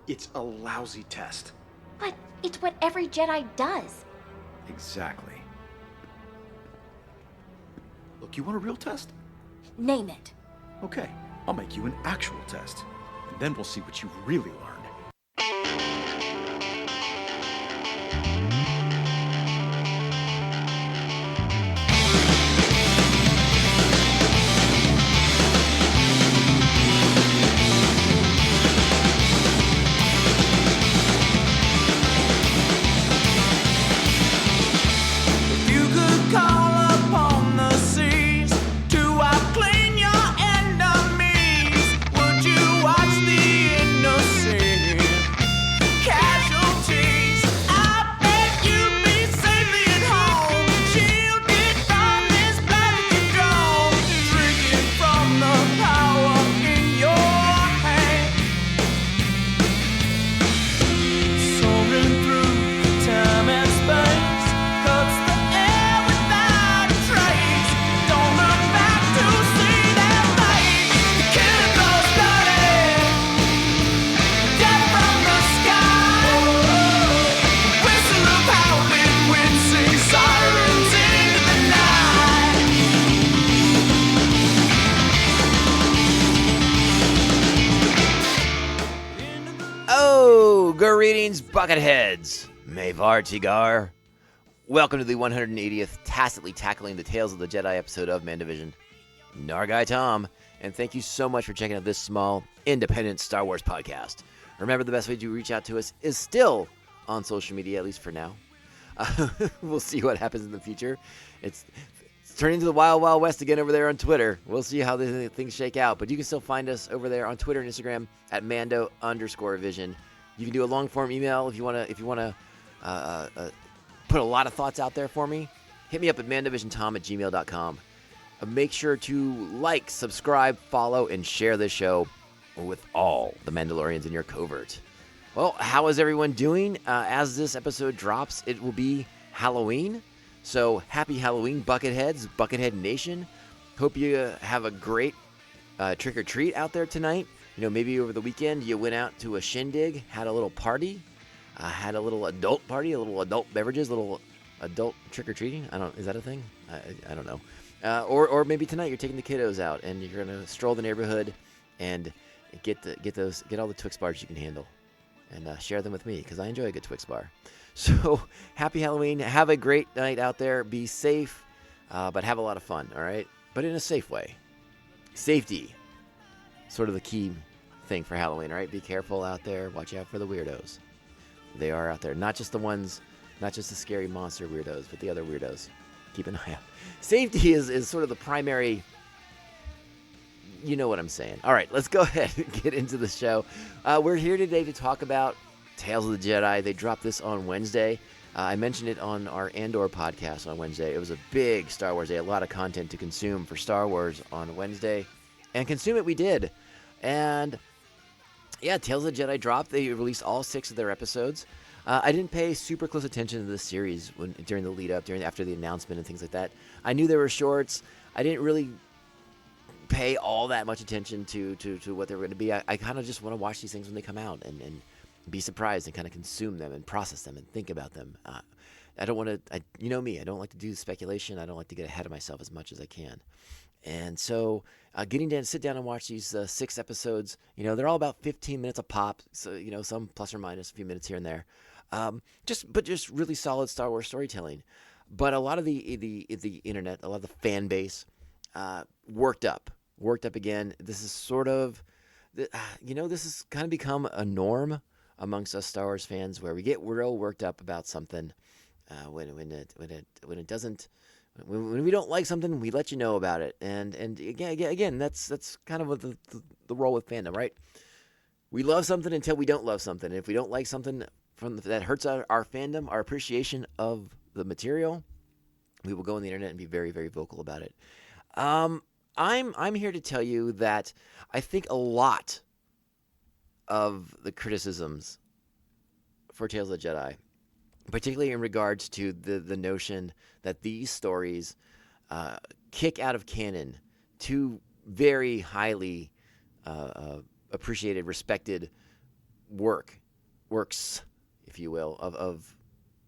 It's a lousy test. But it's what every Jedi does. Exactly. Look, you want a real test? Name it. Okay, I'll make you an actual test. And then we'll see what you really learned. Greetings, Bucketheads! Mavar Tigar. Welcome to the 180th Tacitly Tackling the Tales of the Jedi episode of Mandivision. Nargai Tom, and thank you so much for checking out this small, independent Star Wars podcast. Remember, the best way to reach out to us is still on social media, at least for now. We'll see what happens in the future. It's turning to the Wild Wild West again over there on Twitter. We'll see how things shake out, but you can still find us over there on Twitter and Instagram at Mando_Vision. You can do a long form email if you want to put a lot of thoughts out there for me. Hit me up at mandivisiontom@gmail.com. Make sure to like, subscribe, follow, and share this show with all the Mandalorians in your covert. Well, how is everyone doing? As this episode drops, it will be Halloween. So happy Halloween, Bucketheads, Buckethead Nation. Hope you have a great trick-or-treat out there tonight. You know, maybe over the weekend you went out to a shindig, had a little party, had a little adult party, a little adult beverages, a little adult trick-or-treating. Is that a thing? I don't know. Or maybe tonight you're taking the kiddos out and you're gonna stroll the neighborhood and get all the Twix bars you can handle, and share them with me because I enjoy a good Twix bar. So happy Halloween! Have a great night out there. Be safe, but have a lot of fun. All right, but in a safe way. Safety, sort of the key thing for Halloween, right? Be careful out there. Watch out for the weirdos. They are out there. Not just the scary monster weirdos, but the other weirdos. Keep an eye out. Safety is sort of the primary. You know what I'm saying. All right, let's go ahead and get into the show. We're here today to talk about Tales of the Jedi. They dropped this on Wednesday. I mentioned it on our Andor podcast on Wednesday. It was a big Star Wars day, a lot of content to consume for Star Wars on Wednesday. And consume it we did. And yeah, Tales of the Jedi dropped. They released all 6 of their episodes. I didn't pay super close attention to this series during the lead up, after the announcement and things like that. I knew there were shorts. I didn't really pay all that much attention to what they were going to be. I kind of just want to watch these things when they come out and be surprised and kind of consume them and process them and think about them. I don't want to, you know me, I don't like to do speculation. I don't like to get ahead of myself as much as I can. And so getting down, sit down and watch these 6 episodes, you know, they're all about 15 minutes a pop. So, you know, some plus or minus a few minutes here and there. Just really solid Star Wars storytelling. But a lot of the internet, a lot of the fan base worked up again. This is sort of, this has kind of become a norm amongst us Star Wars fans where we get real worked up about something when we don't like something, we let you know about it. And again, that's kind of what the role with fandom, right? We love something until we don't love something. And if we don't like something that hurts our fandom, our appreciation of the material, we will go on the internet and be very, very vocal about it. I'm here to tell you that I think a lot of the criticisms for Tales of the Jedi, particularly in regards to the notion that these stories kick out of canon 2 very highly appreciated, respected works, if you will, of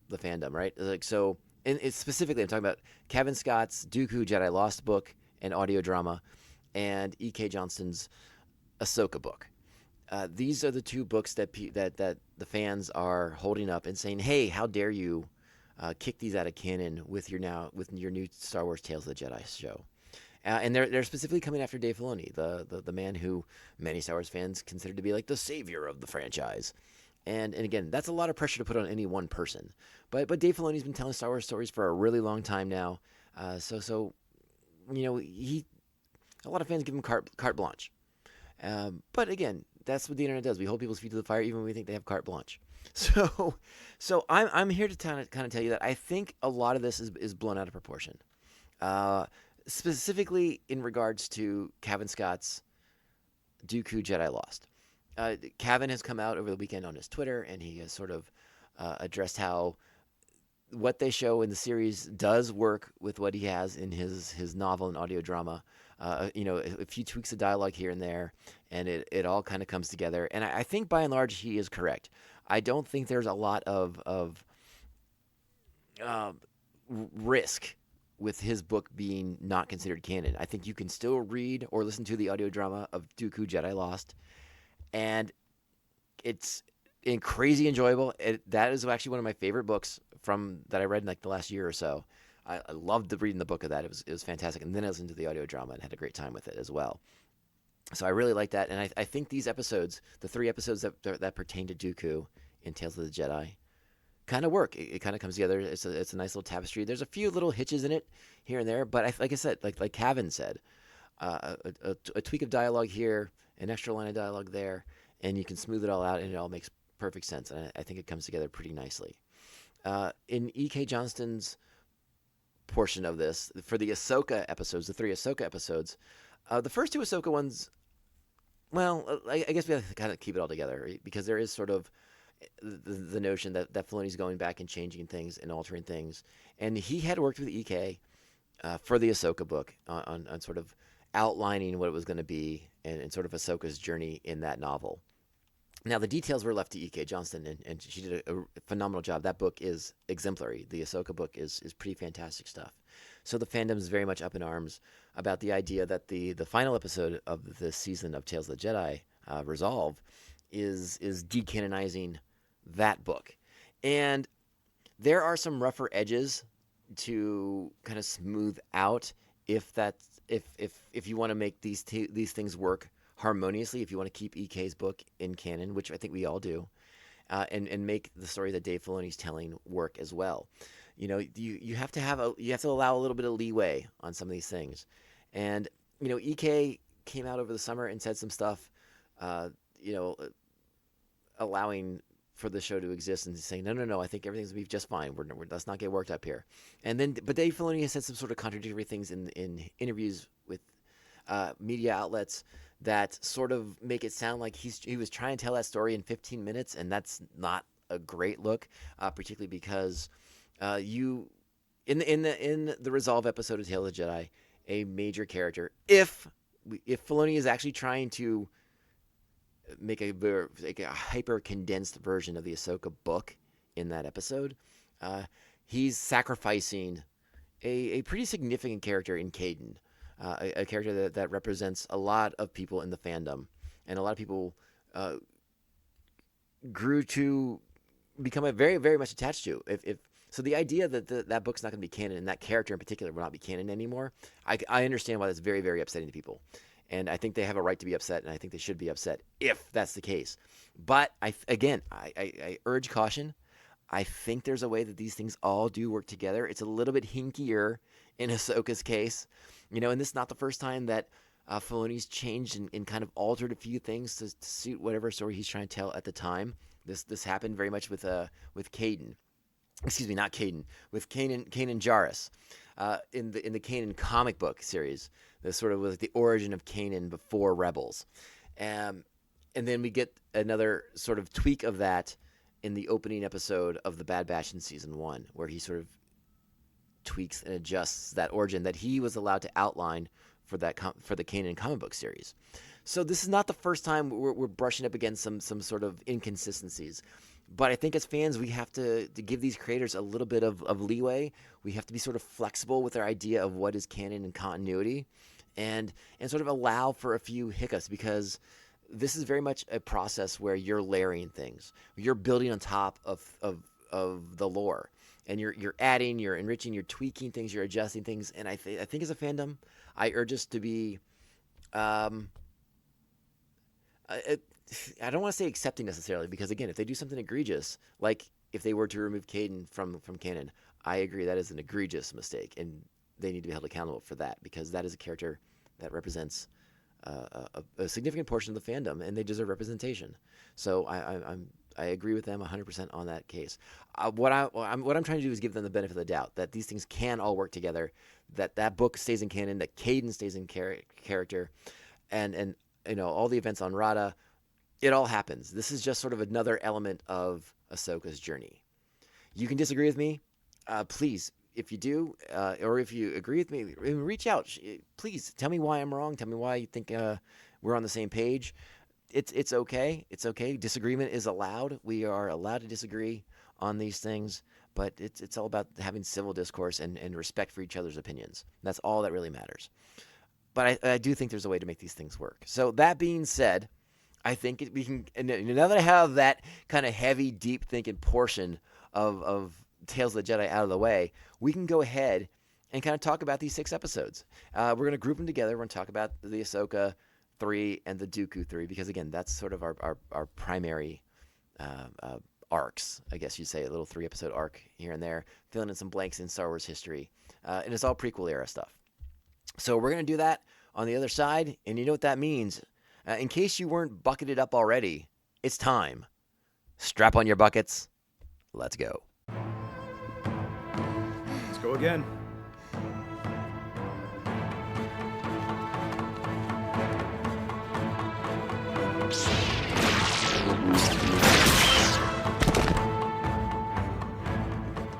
the fandom, right? Like so, and it's specifically I'm talking about Kevin Scott's Dooku Jedi Lost book and audio drama, and E.K. Johnston's Ahsoka book. These are the two books that the fans are holding up and saying, "Hey, how dare you kick these out of canon with your new Star Wars Tales of the Jedi show?" And they're specifically coming after Dave Filoni, the man who many Star Wars fans consider to be like the savior of the franchise. And again, that's a lot of pressure to put on any one person. But Dave Filoni's been telling Star Wars stories for a really long time now. So you know, a lot of fans give him carte blanche. But again, that's what the internet does. We hold people's feet to the fire even when we think they have carte blanche. So I'm here to kind of tell you that I think a lot of this is blown out of proportion. Specifically in regards to Kevin Scott's Dooku Jedi Lost. Kevin has come out over the weekend on his Twitter, and he has sort of addressed how what they show in the series does work with what he has in his novel and audio drama. A few tweaks of dialogue here and there, and it all kind of comes together. And I think by and large he is correct. I don't think there's a lot of risk with his book being not considered canon. I think you can still read or listen to the audio drama of Dooku Jedi Lost, and it's crazy enjoyable. That is actually one of my favorite books that I read in like the last year or so. I loved reading the book of that. It was fantastic. And then I listened to the audio drama and had a great time with it as well. So I really like that. And I think these episodes, the 3 episodes that pertain to Dooku in Tales of the Jedi, kind of work. It kind of comes together. It's a nice little tapestry. There's a few little hitches in it here and there, but like I said, like Kevin said, a tweak of dialogue here, an extra line of dialogue there, and you can smooth it all out, and it all makes perfect sense. And I think it comes together pretty nicely. In E.K. Johnston's portion of this, for the Ahsoka episodes, the 3 Ahsoka episodes, the first 2 Ahsoka ones, well, I guess we have to kind of keep it all together, right? Because there is sort of the notion that Filoni's going back and changing things and altering things. And he had worked with E.K. For the Ahsoka book on sort of outlining what it was going to be and sort of Ahsoka's journey in that novel. Now, the details were left to E.K. Johnston, and she did a phenomenal job. That book is exemplary. The Ahsoka book is pretty fantastic stuff. So the fandom is very much up in arms about the idea that the final episode of this season of Tales of the Jedi, Resolve, is decanonizing that book. And there are some rougher edges to kind of smooth out if you want to make these things work harmoniously, if you want to keep EK's book in canon, which I think we all do, and make the story that Dave Filoni's telling work as well. You know, you have to allow a little bit of leeway on some of these things. And you know, EK came out over the summer and said some stuff, allowing for the show to exist and saying, no, I think everything's going to be just fine. Let's not get worked up here. But Dave Filoni has said some sort of contradictory things in interviews with media outlets that sort of make it sound like he was trying to tell that story in 15 minutes, and that's not a great look, particularly because in the Resolve episode of Tales of the Jedi, a major character, if Filoni is actually trying to make a hyper condensed version of the Ahsoka book in that episode, he's sacrificing a pretty significant character in Caden, a character that represents a lot of people in the fandom, and a lot of people grew to become very, very much attached to. So the idea that that book's not going to be canon, and that character in particular will not be canon anymore, I understand why that's very, very upsetting to people. And I think they have a right to be upset, and I think they should be upset if that's the case. But I urge caution. I think there's a way that these things all do work together. It's a little bit hinkier in Ahsoka's case, and this is not the first time that Filoni's changed and kind of altered a few things to suit whatever story he's trying to tell at the time. This happened very much with Caden. Excuse me, not Caden. With Kanan Jarrus in the Kanan comic book series. This sort of was the origin of Kanan before Rebels. And then we get another sort of tweak of that in the opening episode of The Bad Batch in Season 1, where he sort of tweaks and adjusts that origin that he was allowed to outline for the Kanan comic book series. So this is not the first time we're brushing up against some sort of inconsistencies. But I think as fans, we have to give these creators a little bit of leeway. We have to be sort of flexible with our idea of what is canon and continuity, and sort of allow for a few hiccups, because this is very much a process where you're layering things. You're building on top of the lore, and you're adding, you're enriching, you're tweaking things, you're adjusting things. And I think as a fandom, I urge us to be I don't want to say accepting necessarily, because again, if they do something egregious, like if they were to remove Caden from canon, I agree that is an egregious mistake, and they need to be held accountable for that, because that is a character that represents a significant portion of the fandom, and they deserve representation. So I agree with them 100% on that case. What I'm trying to do is give them the benefit of the doubt that these things can all work together, that book stays in canon, that Caden stays in character, and all the events on Rada, it all happens. This is just sort of another element of Ahsoka's journey. You can disagree with me. Please, if you do, or if you agree with me, reach out. Please tell me why I'm wrong. Tell me why you think we're on the same page. It's okay. It's okay. Disagreement is allowed. We are allowed to disagree on these things, but it's all about having civil discourse and respect for each other's opinions. That's all that really matters. But I do think there's a way to make these things work. So that being said, I think we can. And now that I have that kind of heavy, deep thinking portion of Tales of the Jedi out of the way, we can go ahead and kind of talk about these 6 episodes. We're going to group them together. We're going to talk about the Ahsoka 3 and the Dooku 3, because again, that's sort of our primary arcs, I guess you'd say, a little 3-episode arc here and there, filling in some blanks in Star Wars history, and it's all prequel era stuff. So we're going to do that on the other side, and you know what that means. In case you weren't bucketed up already, it's time. Strap on your buckets. Let's go. Let's go again.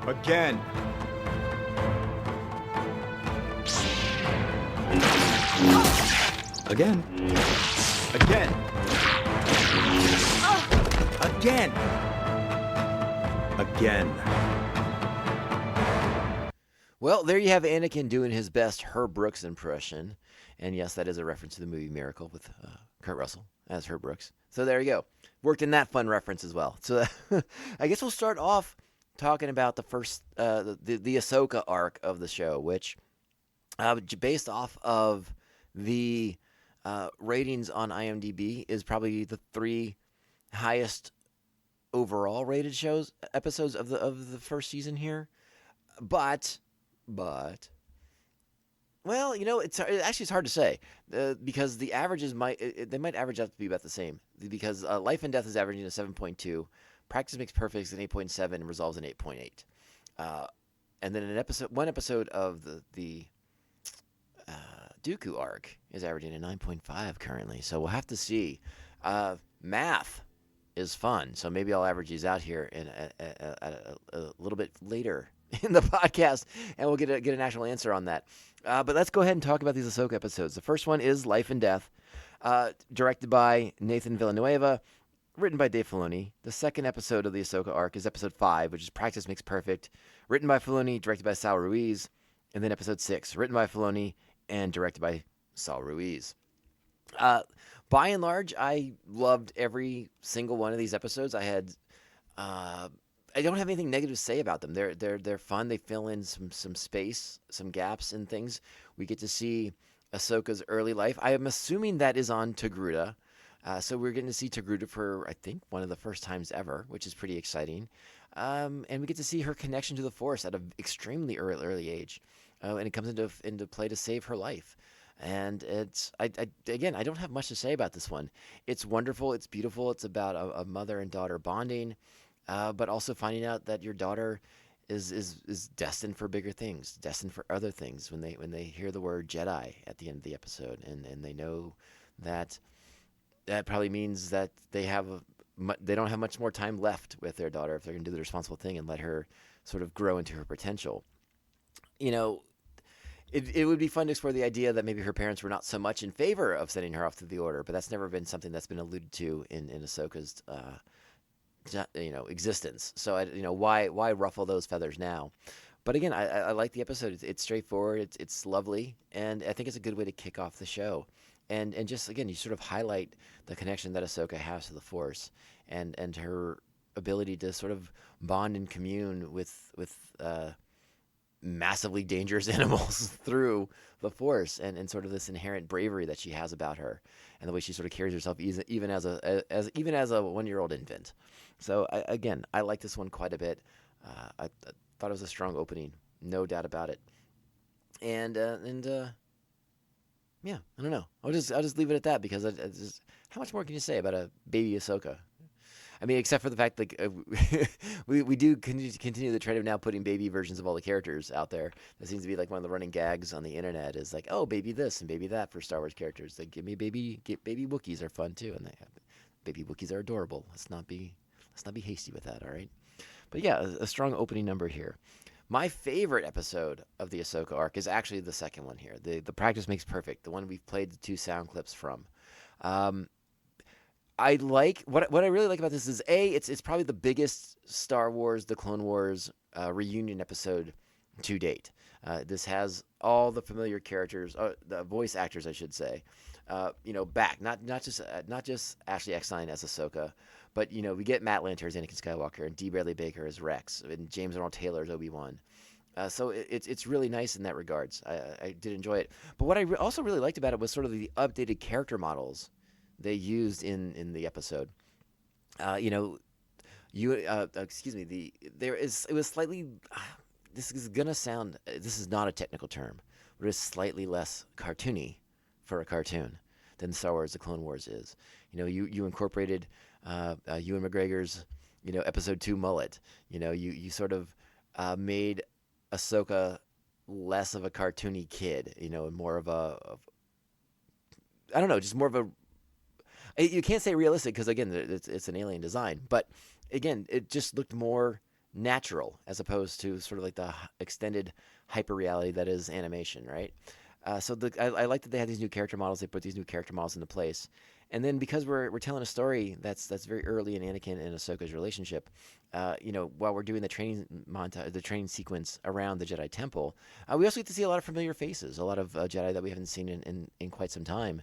Again. Again. Again. Again. Again. Well, there you have Anakin doing his best Herb Brooks impression. And yes, that is a reference to the movie Miracle with Kurt Russell as Herb Brooks. So there you go. Worked in that fun reference as well. So I guess we'll start off talking about the first, the Ahsoka arc of the show, which based off of the ratings on IMDb is probably the 3 highest overall rated episodes of the first season here. But well, it's hard to say because the averages might average out to be about the same, because Life and Death is averaging a 7.2, Practice Makes Perfect is an 8.7, and Resolves an 8.8. And then one episode of the Dooku arc is averaging a 9.5 currently. So we'll have to see. Math is fun, so maybe I'll average these out here in a little bit later in the podcast, and we'll get an actual answer on that. But let's go ahead and talk about these Ahsoka episodes. The first one is Life and Death, directed by Nathan Villanueva, written by Dave Filoni. The second episode of the Ahsoka arc is episode 5, which is Practice Makes Perfect, written by Filoni, directed by Sal Ruiz. And then episode 6, written by Filoni and directed by Sal Ruiz. By and large, I loved every single one of these episodes. I don't have anything negative to say about them. They're fun. They fill in some space, some gaps and things. We get to see Ahsoka's early life. I am assuming that is on Togruta. So we're getting to see Togruta for, I think, one of the first times ever, which is pretty exciting. And we get to see her connection to the Force at an extremely early age. And it comes into play to save her life. And I don't have much to say about this one. It's wonderful. It's beautiful. It's about a mother and daughter bonding, but also finding out that your daughter is destined for bigger things, destined for other things when they hear the word Jedi at the end of the episode, and they know that probably means that they don't have much more time left with their daughter if they're going to do the responsible thing and let her sort of grow into her potential. it would be fun to explore the idea that maybe her parents were not so much in favor of sending her off to the Order, but that's never been something that's been alluded to in Ahsoka's existence. So why ruffle those feathers now? But again, I like the episode. It's straightforward. It's lovely, and I think it's a good way to kick off the show. And just again, you sort of highlight the connection that Ahsoka has to the Force, and her ability to sort of bond and commune with massively dangerous animals through the Force, and sort of this inherent bravery that she has about her, and the way she sort of carries herself even as a 1-year-old infant. So I like this one quite a bit. I thought it was a strong opening, no doubt about it. And yeah, I don't know. I'll just leave it at that because how much more can you say about a baby Ahsoka? I mean, except for the fact like we do continue the trend of now putting baby versions of all the characters out there. That seems to be like one of the running gags on the internet is like, oh, baby this and baby that for Star Wars characters. Like, baby Wookiees are fun too, and baby Wookiees are adorable. Let's not be hasty with that, all right? But yeah, a strong opening number here. My favorite episode of the Ahsoka arc is actually the second one here. The Practice Makes Perfect, the one we've played the 2 sound clips from. I like what I really like about this is it's probably the biggest Star Wars The Clone Wars reunion episode to date. This has all the familiar characters, the voice actors, I should say, back. Not just Ashley Eckstein as Ahsoka, but we get Matt Lanter as Anakin Skywalker and D. Bradley Baker as Rex and James Earl Taylor as Obi-Wan. So it's really nice in that regards. I did enjoy it. But what I also really liked about it was sort of the updated character models they used in the episode. Excuse me. It was slightly. This is not a technical term, but it's slightly less cartoony for a cartoon than Star Wars: The Clone Wars is. You incorporated Ewan McGregor's Episode 2 mullet. You sort of made Ahsoka less of a cartoony kid. And more of I don't know, just more of a. You can't say realistic because again, it's an alien design, but again, it just looked more natural as opposed to sort of like the extended hyper reality that is animation, right? So I like that they had these new character models. They put these new character models into place, and then because we're telling a story that's very early in Anakin and Ahsoka's relationship, while we're doing the training montage, the training sequence around the Jedi Temple, we also get to see a lot of familiar faces, a lot of Jedi that we haven't seen in quite some time.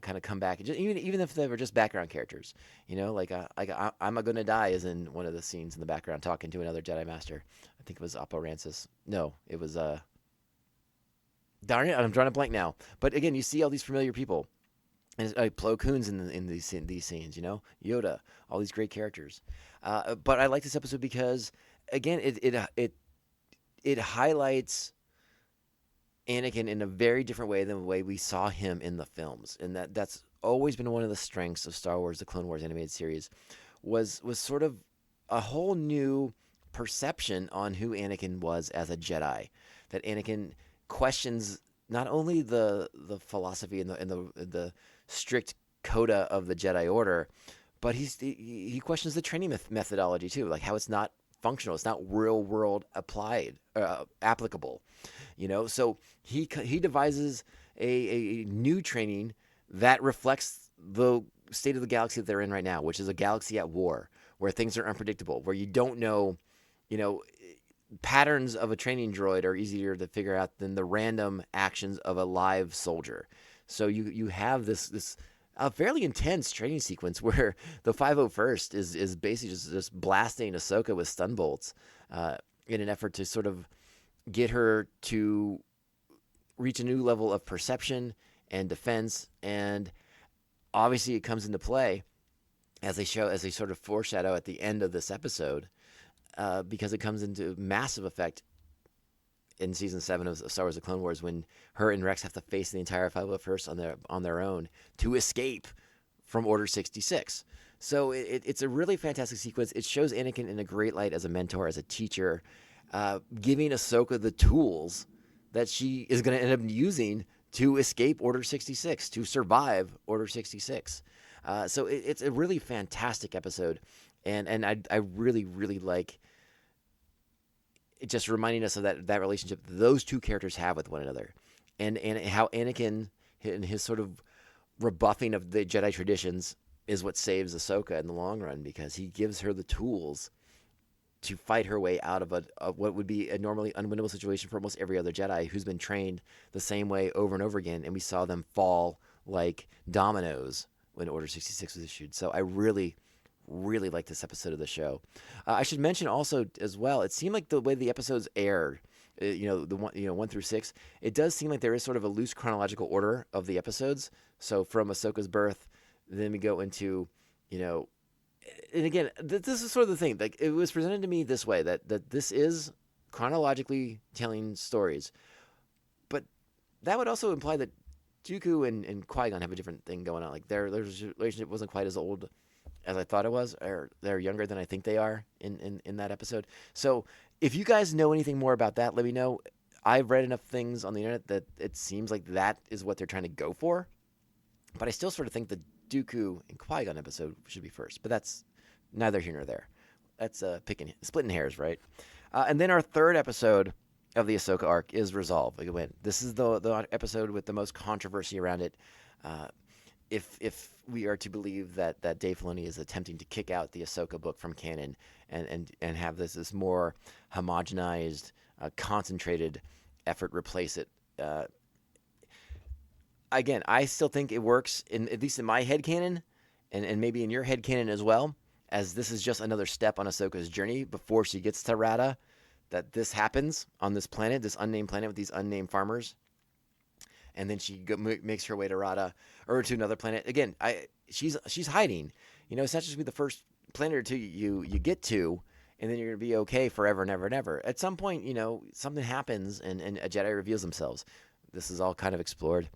Kind of come back, even if they were just background characters, I'm a gonna die is in one of the scenes in the background talking to another Jedi Master. I think it was Oppo Rancis. No, it was darn it, I'm drawing a blank now. But again, you see all these familiar people, and Plo Koon's in these scenes. Yoda, all these great characters. But I like this episode because again, it highlights Anakin in a very different way than the way we saw him in the films, and that's always been one of the strengths of Star Wars: The Clone Wars animated series, was sort of a whole new perception on who Anakin was as a Jedi. That Anakin questions not only the philosophy and the strict coda of the Jedi Order, but he questions the training methodology too, like how it's not functional, it's not real world applicable. So he devises a new training that reflects the state of the galaxy that they're in right now, which is a galaxy at war, where things are unpredictable, where you don't know, patterns of a training droid are easier to figure out than the random actions of a live soldier. So you have this a fairly intense training sequence where the 501st is basically just blasting Ahsoka with stun bolts in an effort to sort of get her to reach a new level of perception and defense. And obviously it comes into play as they sort of foreshadow at the end of this episode, because it comes into massive effect in season 7 of Star Wars: The Clone Wars, when her and Rex have to face the entire 501st on their own to escape from Order 66. So it's a really fantastic sequence. It shows Anakin in a great light as a mentor, as a teacher, giving Ahsoka the tools that she is going to end up using to escape Order 66, to survive Order 66. So it's a really fantastic episode, and I really, really like just reminding us of that relationship those two characters have with one another, and how Anakin and his sort of rebuffing of the Jedi traditions is what saves Ahsoka in the long run, because he gives her the tools to fight her way out of what would be a normally unwinnable situation for almost every other Jedi who's been trained the same way over and over again, and we saw them fall like dominoes when Order 66 was issued. So I really, really like this episode of the show. I should mention also as well, it seemed like the way the episodes aired, the 1 through 6, it does seem like there is sort of a loose chronological order of the episodes. So from Ahsoka's birth, then we go into, and again, this is sort of the thing. Like, it was presented to me this way, that this is chronologically telling stories, but that would also imply that Dooku and Qui-Gon have a different thing going on. Like, their relationship wasn't quite as old as I thought it was, or they're younger than I think they are in that episode. So if you guys know anything more about that, let me know. I've read enough things on the internet that it seems like that is what they're trying to go for, but I still sort of think the Dooku and Qui-Gon episode should be first, but that's neither here nor there. That's splitting hairs, right? And then our third episode of the Ahsoka arc is Resolve. This is the episode with the most controversy around it. If we are to believe that Dave Filoni is attempting to kick out the Ahsoka book from canon and have this more homogenized, concentrated effort replace it. Again, I still think it works, at least in my headcanon, and maybe in your headcanon as well, as this is just another step on Ahsoka's journey before she gets to Rada, that this happens on this planet, this unnamed planet with these unnamed farmers, and then she makes her way to Rada, or to another planet. Again, she's hiding. It's not just be the first planet or two you get to, and then you're going to be okay forever and ever and ever. At some point, something happens, and a Jedi reveals themselves. This is all kind of explored.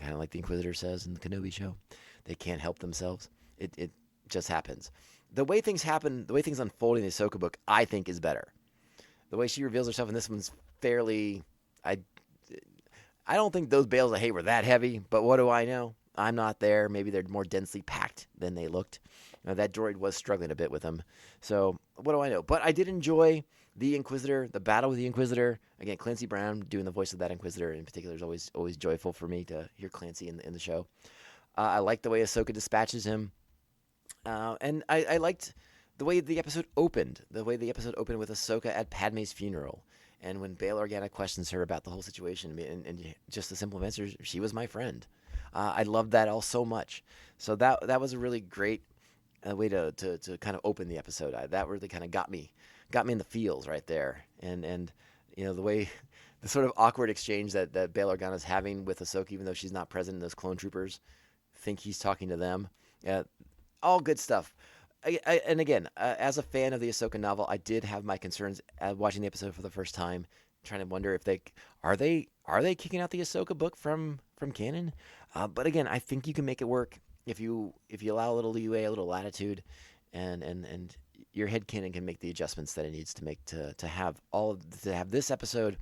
Kind of like the Inquisitor says in the Kenobi show. They can't help themselves. It just happens. The way things happen, the way things unfold in the Ahsoka book, I think is better. The way she reveals herself in this one's fairly... I don't think those bales of hay were that heavy, but what do I know? I'm not there. Maybe they're more densely packed than they looked. That droid was struggling a bit with them. So what do I know? But I did enjoy the Inquisitor, the battle with the Inquisitor. Again, Clancy Brown doing the voice of that Inquisitor in particular is always joyful for me to hear Clancy in the show. I like the way Ahsoka dispatches him. And I liked the way the episode opened. The way the episode opened with Ahsoka at Padme's funeral. And when Bail Organa questions her about the whole situation, and just the simple answer, she was my friend. I loved that all so much. So that was a really great way to kind of open the episode. That really kind of got me in the feels right there. And the way, the sort of awkward exchange that Bail Organa's having with Ahsoka, even though she's not present, and those clone troopers think he's talking to them. All good stuff. And again, as a fan of the Ahsoka novel, I did have my concerns watching the episode for the first time, trying to wonder if they are kicking out the Ahsoka book from canon. But again, I think you can make it work if you allow a little leeway, a little latitude, and your headcanon can make the adjustments that it needs to make to have this episode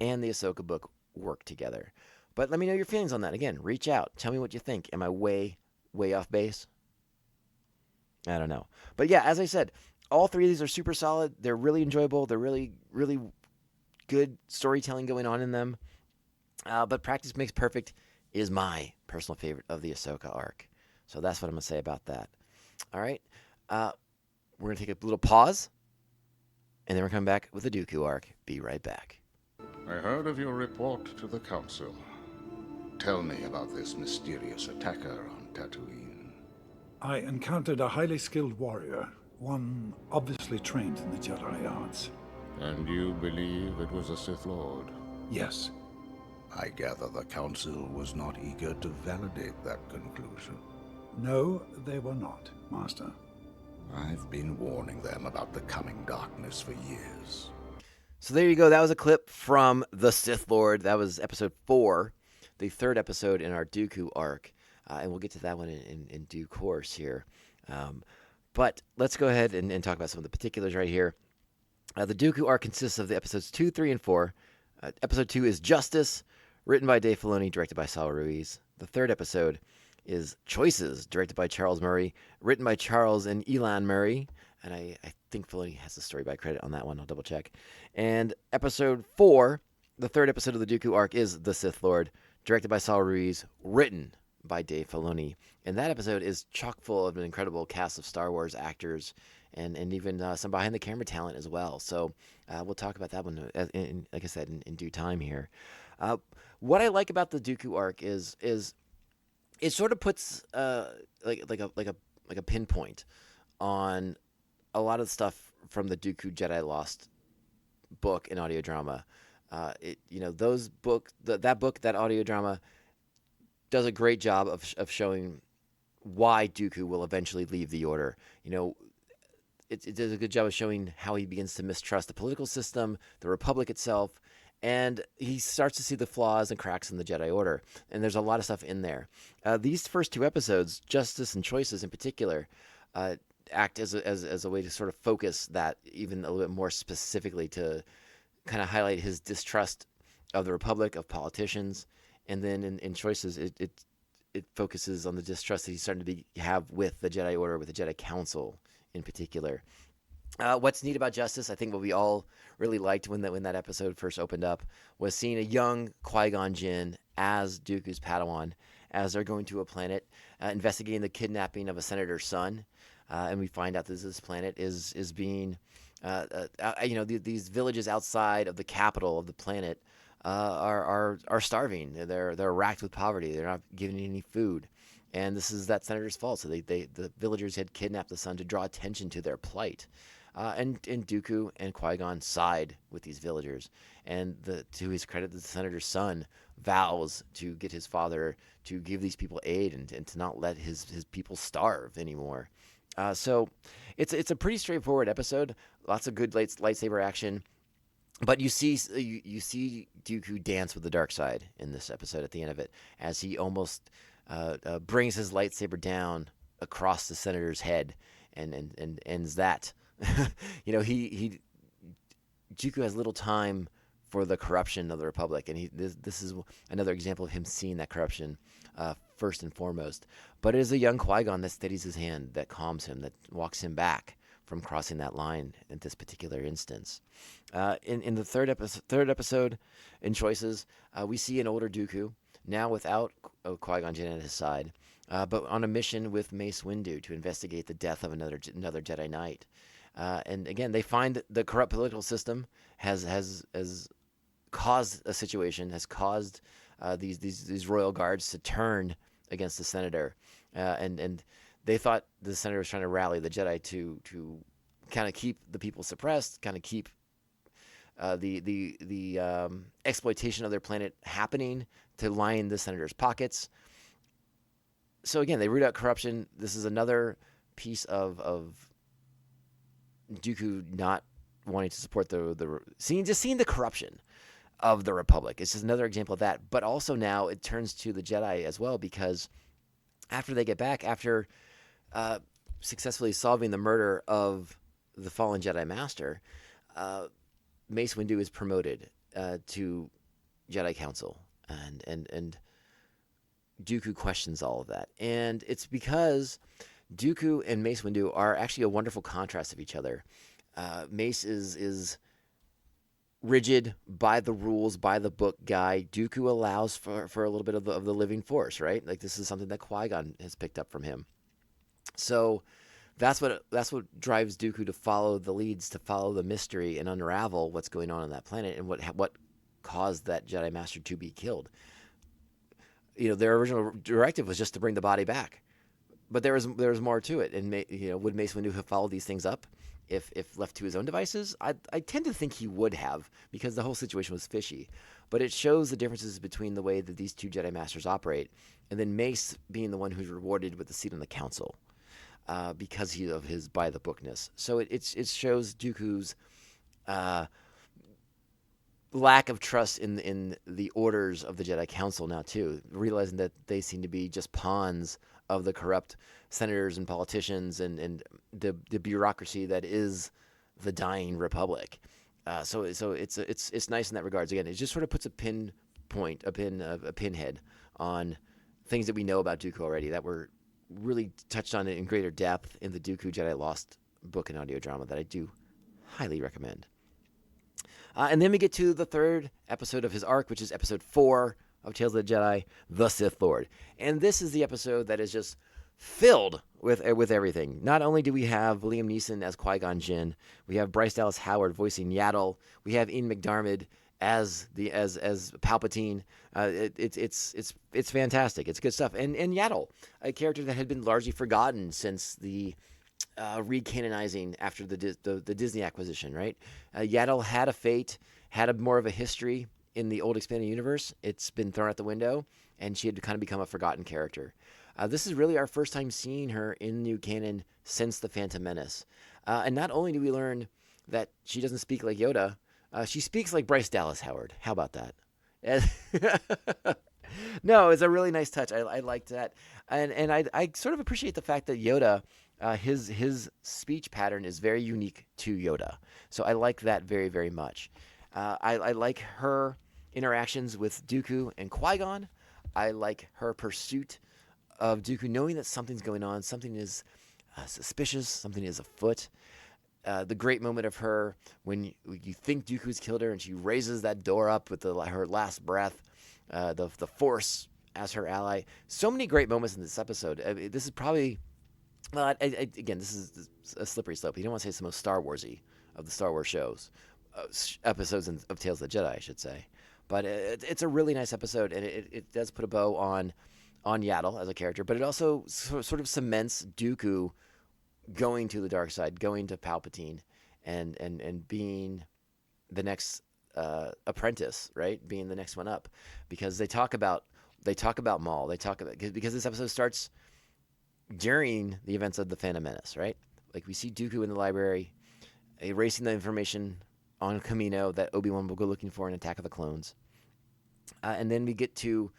and the Ahsoka book work together. But let me know your feelings on that. Again, reach out. Tell me what you think. Am I way off base? I don't know. But yeah, as I said, all three of these are super solid. They're really enjoyable. They're really, really good storytelling going on in them. But Practice Makes Perfect is my personal favorite of the Ahsoka arc. So that's what I'm going to say about that. All right. We're going to take a little pause, and then we're coming back with the Dooku arc. Be right back. I heard of your report to the Council. Tell me about this mysterious attacker on Tatooine. I encountered a highly skilled warrior, one obviously trained in the Jedi arts. And you believe it was a Sith Lord? Yes. I gather the Council was not eager to validate that conclusion. No, they were not, Master. I've been warning them about the coming darkness for years. So there you go. That was a clip from The Sith Lord. That was episode 4, the third episode in our Dooku arc. And we'll get to that one in due course here. But let's go ahead and talk about some of the particulars right here. The Dooku arc consists of the episodes 2, 3, and 4. Episode 2 is Justice, written by Dave Filoni, directed by Saul Ruiz. The third episode is Choices, directed by Charles Murray, written by Charles and Elan Murray. And I think Filoni has the story by credit on that one. I'll double check. And episode 4, the third episode of the Dooku arc, is The Sith Lord, directed by Saul Ruiz, written by Dave Filoni. And that episode is chock full of an incredible cast of Star Wars actors and even some behind the camera talent as well. So we'll talk about that one, like I said, in due time here. What I like about the Dooku arc is it sort of puts like a pinpoint on a lot of stuff from the Dooku Jedi Lost book and audio drama. That audio drama does a great job of showing why Dooku will eventually leave the Order. It does a good job of showing how he begins to mistrust the political system, the Republic itself, and he starts to see the flaws and cracks in the Jedi Order. And there's a lot of stuff in there. These first 2 episodes, Justice and Choices in particular, act as a way to sort of focus that even a little bit more specifically, to kind of highlight his distrust of the Republic, of politicians. And then in Choices, it focuses on the distrust that he's starting to have with the Jedi Order, with the Jedi Council in particular. What's neat about Justice, I think what we all really liked when that episode first opened up, was seeing a young Qui-Gon Jinn as Dooku's Padawan as they're going to a planet, investigating the kidnapping of a senator's son. And we find out that this planet is being, these villages outside of the capital of the planet are starving. They're racked with poverty. They're not given any food. And this is that senator's fault. So the villagers had kidnapped the son to draw attention to their plight. And Dooku and Qui-Gon side with these villagers. And to his credit, the senator's son vows to get his father to give these people aid and to not let his people starve anymore. So it's a pretty straightforward episode. Lots of good lightsaber action. But you see Dooku dance with the dark side in this episode at the end of it, as he almost brings his lightsaber down across the senator's head and ends that. Dooku has little time for the corruption of the Republic, and this is another example of him seeing that corruption first and foremost. But it is a young Qui-Gon that steadies his hand, that calms him, that walks him back from crossing that line in this particular instance. In the third episode, in Choices, we see an older Dooku, now without Qui-Gon Jinn at his side, but on a mission with Mace Windu to investigate the death of another Jedi Knight. And again, they find the corrupt political system has caused a situation, has caused these royal guards to turn against the senator, and they thought the senator was trying to rally the Jedi to kind of keep the people suppressed, kind of keep the exploitation of their planet happening, to line the senator's pockets. So again, they root out corruption. This is another piece of Dooku not wanting to support seeing the corruption of the Republic. It's just another example of that. But also now it turns to the Jedi as well, because after they get back, after successfully solving the murder of the fallen Jedi Master, Mace Windu is promoted to Jedi Council, and Dooku questions all of that. And it's because Dooku and Mace Windu are actually a wonderful contrast of each other. Mace is rigid, by the rules, by the book guy. Dooku allows for a little bit of the living force, right? Like, this is something that Qui-Gon has picked up from him. So that's what drives Dooku to follow the leads, to follow the mystery and unravel what's going on that planet and what caused that Jedi Master to be killed. Their original directive was just to bring the body back, but there was more to it. And would Mace Windu have followed these things up if left to his own devices? I tend to think he would have, because the whole situation was fishy. But it shows the differences between the way that these two Jedi Masters operate, and then Mace being the one who's rewarded with the seat on the Council because of his by the bookness. So it shows Dooku's lack of trust in the orders of the Jedi Council now too, realizing that they seem to be just pawns of the corrupt senators and politicians and the bureaucracy that is the dying Republic. So it's nice in that regards. Again, it just sort of puts a pinhead on things that we know about Dooku already that were really touched on in greater depth in the Dooku Jedi Lost book and audio drama that I do highly recommend. And then we get to the third episode of his arc, which is episode 4 of Tales of the Jedi, The Sith Lord. And this is the episode that is just filled with everything. Not only do we have Liam Neeson as Qui-Gon Jinn, we have Bryce Dallas Howard voicing Yaddle, we have Ian McDiarmid as Palpatine. It's fantastic. It's good stuff. And Yaddle, a character that had been largely forgotten since the recanonizing after the Disney acquisition, right? Yaddle had a fate, had more of a history in the old expanded universe. It's been thrown out the window, and she had kind of become a forgotten character. This is really our first time seeing her in new canon since The Phantom Menace. And not only do we learn that she doesn't speak like Yoda, she speaks like Bryce Dallas Howard. How about that? No, it's a really nice touch. I liked that. And I sort of appreciate the fact that Yoda, his speech pattern is very unique to Yoda. So I like that very, very much. I like her interactions with Dooku and Qui-Gon. I like her pursuit of Dooku, knowing that something's going on, something is suspicious, something is afoot. The great moment of her when you think Dooku's killed her and she raises that door up with her last breath, the Force as her ally. So many great moments in this episode. This is probably, well, again, this is a slippery slope. You don't want to say it's the most Star Wars-y of the Star Wars shows, episodes of Tales of the Jedi, I should say. But it's a really nice episode, and it does put a bow on Yaddle as a character, but it also sort of cements Dooku going to the dark side, going to Palpatine, and being the next apprentice, right? Being the next one up, because they talk about Maul. Because this episode starts during the events of the Phantom Menace, right? Like we see Dooku in the library, erasing the information on Kamino that Obi-Wan will go looking for in Attack of the Clones, and then we get to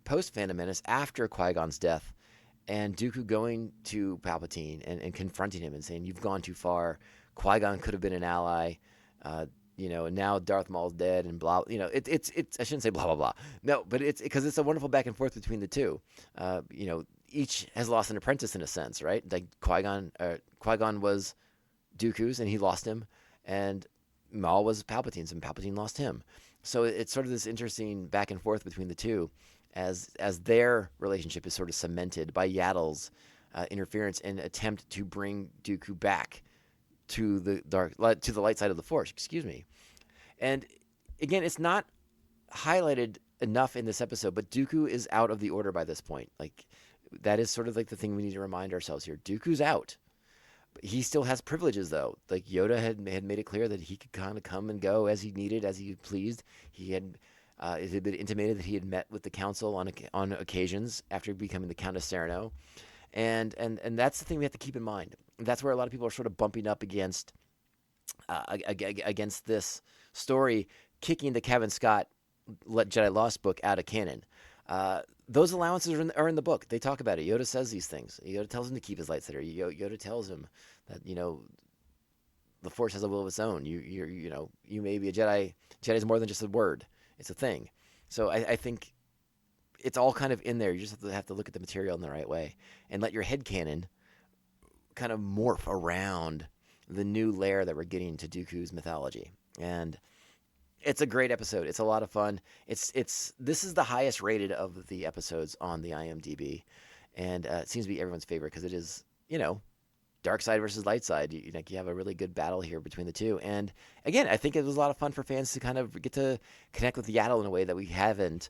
post Phantom Menace after Qui-Gon's death, and Dooku going to Palpatine and confronting him and saying, "You've gone too far. Qui-Gon could have been an ally, and now Darth Maul's dead," and blah. It's I shouldn't say blah blah blah. No, but it's because it's a wonderful back and forth between the two. Each has lost an apprentice in a sense, right? Like Qui-Gon was Dooku's and he lost him, and Maul was Palpatine's and Palpatine lost him. So it's sort of this interesting back and forth between the two, as their relationship is sort of cemented by Yaddle's interference and attempt to bring Dooku back to the light side of the Force. Excuse me. And again, it's not highlighted enough in this episode, but Dooku is out of the Order by this point. Like that is sort of like the thing we need to remind ourselves here. Dooku's out. He still has privileges, though. Like Yoda had made it clear that he could kind of come and go as he needed, as he pleased. It had been intimated that he had met with the council on occasions after becoming the Count of Sereno, and that's the thing we have to keep in mind. That's where a lot of people are sort of bumping up against this story, kicking the Kevin Scott Jedi Lost book out of canon. Those allowances are in the book. They talk about it. Yoda says these things. Yoda tells him to keep his lightsaber. Yoda tells him that the Force has a will of its own. You may be a Jedi. Jedi is more than just a word. It's a thing. So I think it's all kind of in there. You just have to look at the material in the right way and let your headcanon kind of morph around the new layer that we're getting to Dooku's mythology. And it's a great episode. It's a lot of fun. This is the highest rated of the episodes on the IMDb, and it seems to be everyone's favorite because it is, dark side versus light side. You have a really good battle here between the two. And again, I think it was a lot of fun for fans to kind of get to connect with Yaddle in a way that we haven't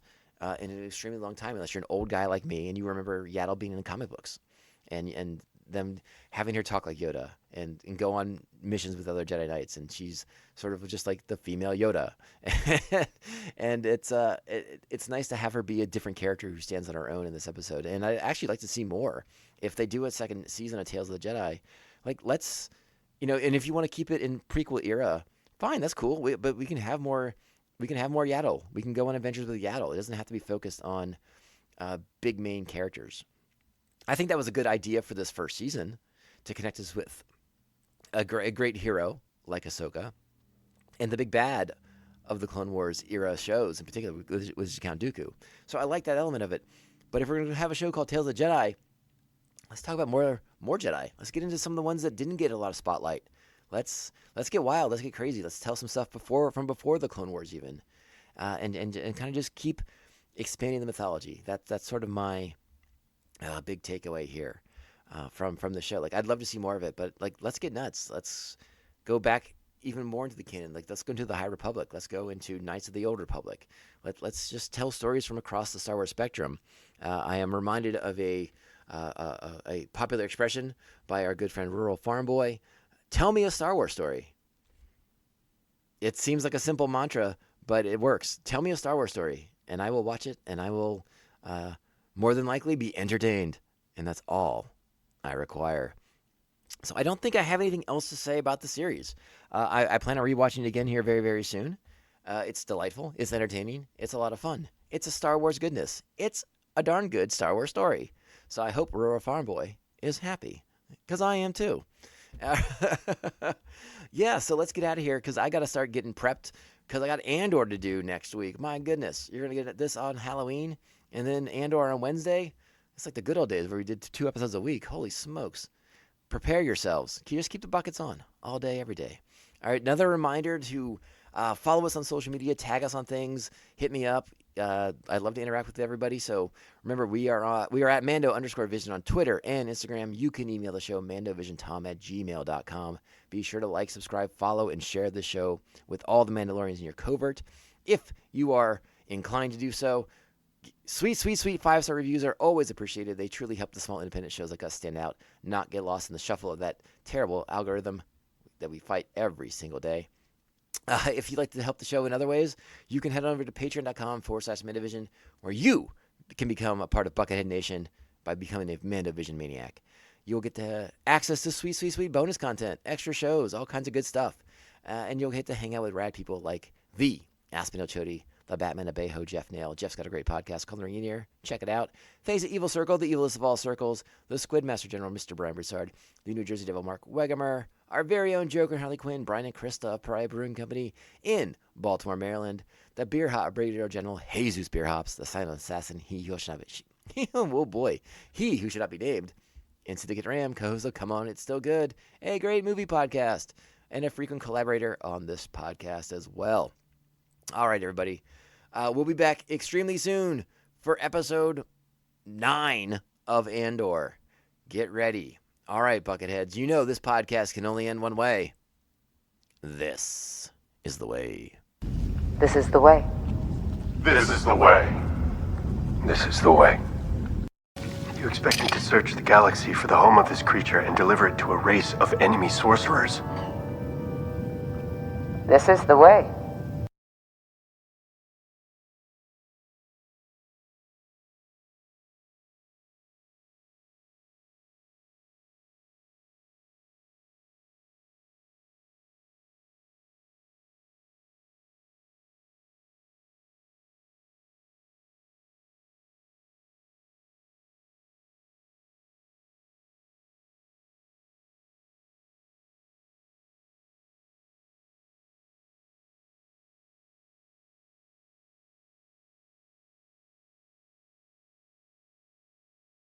in an extremely long time, unless you're an old guy like me and you remember Yaddle being in the comic books and them having her talk like Yoda and go on missions with other Jedi Knights, and she's sort of just like the female Yoda. And it's nice to have her be a different character who stands on her own in this episode. And I actually like to see more. If they do a second season of Tales of the Jedi, like let's, and if you want to keep it in prequel era, fine, that's cool. But we can have more. We can have more Yaddle. We can go on adventures with Yaddle. It doesn't have to be focused on big main characters. I think that was a good idea for this first season to connect us with a great hero like Ahsoka, and the big bad of the Clone Wars era shows in particular was Count Dooku. So I like that element of it. But if we're going to have a show called Tales of the Jedi, let's talk about more Jedi. Let's get into some of the ones that didn't get a lot of spotlight. Let's get wild. Let's get crazy. Let's tell some stuff from before the Clone Wars even, and kind of just keep expanding the mythology. That's sort of my big takeaway here from the show. Like, I'd love to see more of it, but like, let's get nuts. Let's go back even more into the canon. Like, let's go into the High Republic. Let's go into Knights of the Old Republic. Let's just tell stories from across the Star Wars spectrum. I am reminded of a popular expression by our good friend Rural Farm Boy. Tell me a Star Wars story. It seems like a simple mantra, but it works. Tell me a Star Wars story, and I will watch it, and I will more than likely be entertained. And that's all I require. So I don't think I have anything else to say about the series. I plan on rewatching it again here very, very soon. It's delightful. It's entertaining. It's a lot of fun. It's a Star Wars goodness. It's a darn good Star Wars story. So I hope Rural Farm Boy is happy, because I am too. Yeah, so let's get out of here, because I got to start getting prepped, because I got Andor to do next week. My goodness, you're going to get this on Halloween, and then Andor on Wednesday. It's like the good old days where we did 2 episodes a week. Holy smokes. Prepare yourselves. Can you just keep the buckets on all day, every day? All right, another reminder to follow us on social media, tag us on things, hit me up. I'd love to interact with everybody. So remember, we are at Mando_Vision on Twitter and Instagram. You can email the show, mandovisiontom@gmail.com. Be sure to like, subscribe, follow, and share the show with all the Mandalorians in your covert. If you are inclined to do so, sweet 5-star reviews are always appreciated. They truly help the small independent shows like us stand out, not get lost in the shuffle of that terrible algorithm that we fight every single day. If you'd like to help the show in other ways, you can head on over to patreon.com/Mandovision, where you can become a part of Buckethead Nation by becoming a Mandovision maniac. You'll get to access to sweet bonus content, extra shows, all kinds of good stuff. And you'll get to hang out with rad people like the Aspen Ochoti, the Batman Abejo, Jeff Nail. Jeff's got a great podcast called The Ring in Ear. Check it out. Face the Evil Circle, the evilest of all circles, the Squid Master General, Mr. Brian Broussard, the New Jersey Devil, Mark Wegemer, our very own Joker, Harley Quinn, Brian and Krista of Pariah Brewing Company in Baltimore, Maryland, the Beer Hop Brigadier General, Jesus Beer Hops, the Silent Assassin, he who should not be, oh boy, he who should not be named, and Syndicate Ram, co-host of Come On, It's Still Good, a great movie podcast, and a frequent collaborator on this podcast as well. All right, everybody. We'll be back extremely soon for episode 9 of Andor. Get ready. All right, Bucketheads. You know this podcast can only end one way. This is the way. This is the way. This is the way. This is the way. You expect me to search the galaxy for the home of this creature and deliver it to a race of enemy sorcerers? This is the way.